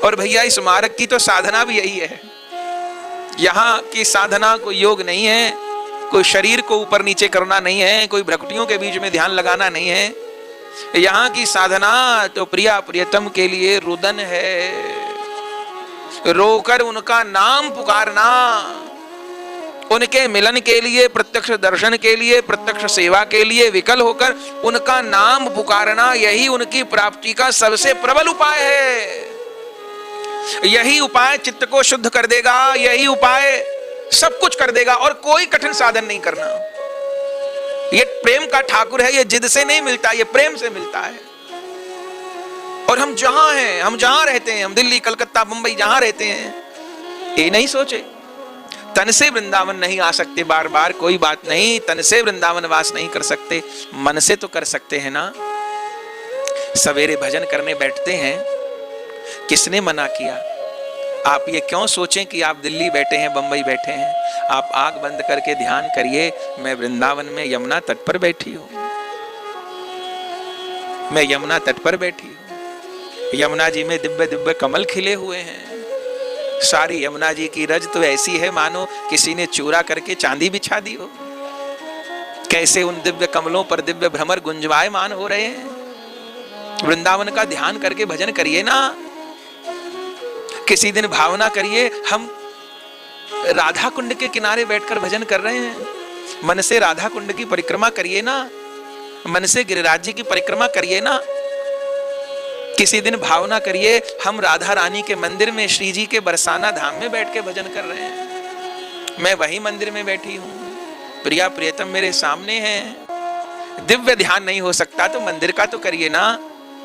और भैया इस मार्ग की तो साधना भी यही है। यहाँ की साधना कोई योग नहीं है, कोई शरीर को ऊपर नीचे करना नहीं है, कोई भ्रकुटियों के बीच में ध्यान लगाना नहीं है। यहाँ की साधना तो प्रिया प्रियतम के लिए रुदन है, रोकर उनका नाम पुकारना, उनके मिलन के लिए, प्रत्यक्ष दर्शन के लिए, प्रत्यक्ष सेवा के लिए विकल होकर उनका नाम पुकारना, यही उनकी प्राप्ति का सबसे प्रबल उपाय है। यही उपाय चित्त को शुद्ध कर देगा, यही उपाय सब कुछ कर देगा, और कोई कठिन साधन नहीं करना। ये प्रेम का ठाकुर है, ये जिद से नहीं मिलता, ये प्रेम से मिलता है। और हम जहां हैं, हम जहां रहते हैं, हम दिल्ली, कलकत्ता, मुंबई जहां रहते हैं, ये नहीं सोचे तन से वृंदावन नहीं आ सकते बार बार, कोई बात नहीं, तन से वृंदावन वास नहीं कर सकते, मन से तो कर सकते हैं ना। सवेरे भजन करने बैठते हैं, किसने मना किया? आप ये क्यों सोचें कि आप दिल्ली बैठे हैं, बंबई बैठे हैं। आप आंख बंद करके ध्यान करिए, मैं वृंदावन में यमुना तट पर बैठी हूं, मैं यमुना तट पर बैठी हूं। यमुना जी में दिव्य दिव्य कमल खिले हुए हैं। सारी यमुना जी की रज तो ऐसी है मानो किसी ने चूरा करके चांदी बिछा दी हो। कैसे उन दिव्य कमलों पर दिव्य भ्रमर गुंजवायमान हो रहे हैं। वृंदावन का ध्यान करके भजन करिए ना। किसी दिन भावना करिए, हम राधा कुंड के किनारे बैठकर भजन कर रहे हैं, मन से राधा कुंड की परिक्रमा करिए ना, मन से गिरिराज जी की परिक्रमा करिए ना। किसी दिन भावना करिए, हम राधा रानी के मंदिर में, श्री जी के बरसाना धाम में बैठ के भजन कर रहे हैं, मैं वही मंदिर में बैठी हूं, प्रिया प्रियतम मेरे सामने हैं। दिव्य ध्यान नहीं हो सकता तो मंदिर का तो करिए ना।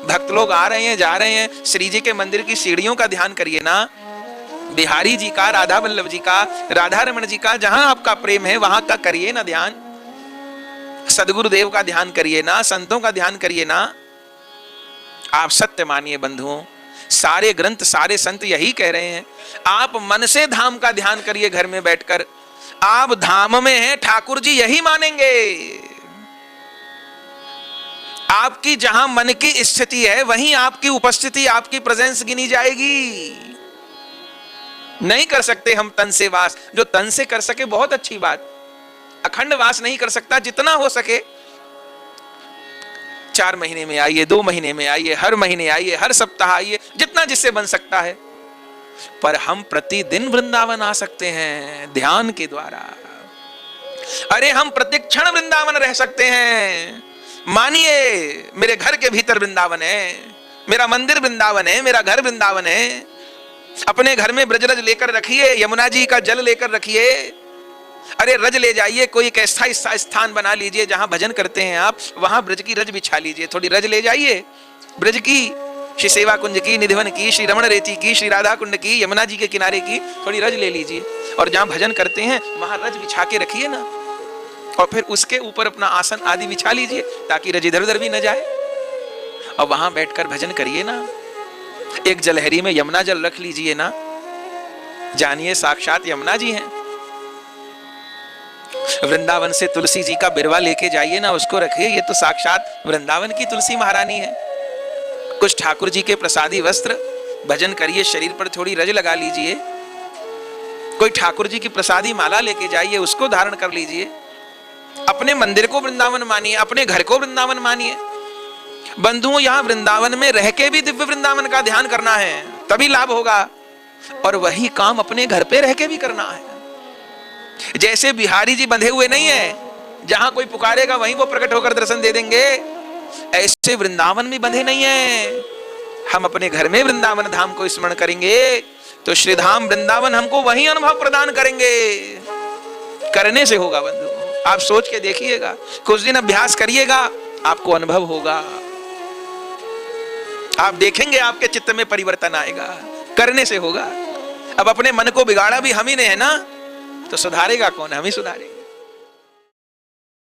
भक्त लोग आ रहे हैं, जा रहे हैं, श्री जी के मंदिर की सीढ़ियों का ध्यान करिए ना। बिहारी जी का, राधा वल्लभ जी का, राधा रमण जी का, जहां आपका प्रेम है वहां का करिए ना ध्यान। सदगुरुदेव का ध्यान करिए ना, संतों का ध्यान करिए ना। आप सत्य मानिए बंधुओं, सारे ग्रंथ, सारे संत यही कह रहे हैं, आप मन से धाम का ध्यान करिए घर में बैठकर। आप धाम में हैं, ठाकुर जी यही मानेंगे। आपकी जहां मन की स्थिति है वहीं आपकी उपस्थिति, आपकी प्रेजेंस गिनी जाएगी। नहीं कर सकते हम तन से वास, जो तन से कर सके बहुत अच्छी बात। अखंड वास नहीं कर सकता, जितना हो सके 4 महीने में आइए, 2 महीने में आइए, हर महीने आइए, हर सप्ताह आइए, जितना जिससे बन सकता है। पर हम प्रतिदिन वृंदावन आ सकते हैं ध्यान के द्वारा। अरे हम प्रतिक्षण वृंदावन रह सकते हैं। मानिए मेरे घर के भीतर वृंदावन है, मेरा मंदिर वृंदावन है, मेरा घर वृंदावन है। अपने घर में ब्रजरज लेकर रखिए, यमुना जी का जल लेकर रखिए। अरे रज ले जाइए, कोई एक ऐसा स्थान बना लीजिए जहां भजन करते हैं आप, वहां ब्रज की रज बिछा लीजिए। थोड़ी रज ले जाइए ब्रज की, श्री सेवा कुंज की, निधिवन की, श्री रमण रेती की, श्री राधा कुंड की, यमुना जी के किनारे की थोड़ी रज ले लीजिए, और जहां भजन करते हैं वहां रज बिछा के रखिए ना। और फिर उसके ऊपर अपना आसन आदि बिछा लीजिए ताकि रज इधर उधर भी न जाए, और वहां बैठकर भजन करिए ना। एक जलहरी में यमुना जल रख लीजिए ना, जानिए साक्षात यमुना जी हैं। वृंदावन से तुलसी जी का बिरवा लेके जाइए ना, उसको रखिए, ये तो साक्षात वृंदावन की तुलसी महारानी है। कुछ ठाकुर जी के प्रसादी वस्त्र, भजन करिए, शरीर पर थोड़ी रज लगा लीजिए। कोई ठाकुर जी की प्रसादी माला लेके जाइए, उसको धारण कर लीजिए। अपने मंदिर को वृंदावन मानिए, अपने घर को वृंदावन मानिए। बंधुओं, यहां वृंदावन में रह के भी दिव्य वृंदावन का ध्यान करना है, तभी लाभ होगा। और वही काम अपने घर पे रह के भी करना है। जैसे बिहारी जी बंधे हुए नहीं है, जहां कोई पुकारेगा वहीं वो प्रकट होकर दर्शन दे देंगे, ऐसे वृंदावन में बंधे नहीं है। हम अपने घर में वृंदावन धाम को स्मरण करेंगे तो श्री धाम वृंदावन हमको वही अनुभव प्रदान करेंगे। करने से होगा बंधु, आप सोच के देखिएगा, कुछ दिन अभ्यास करिएगा, आपको अनुभव होगा। आप देखेंगे आपके चित्त में परिवर्तन आएगा, करने से होगा। अब अपने मन को बिगाड़ा भी हम ही ने है ना, तो सुधारेगा कौन? हम ही सुधारेंगे।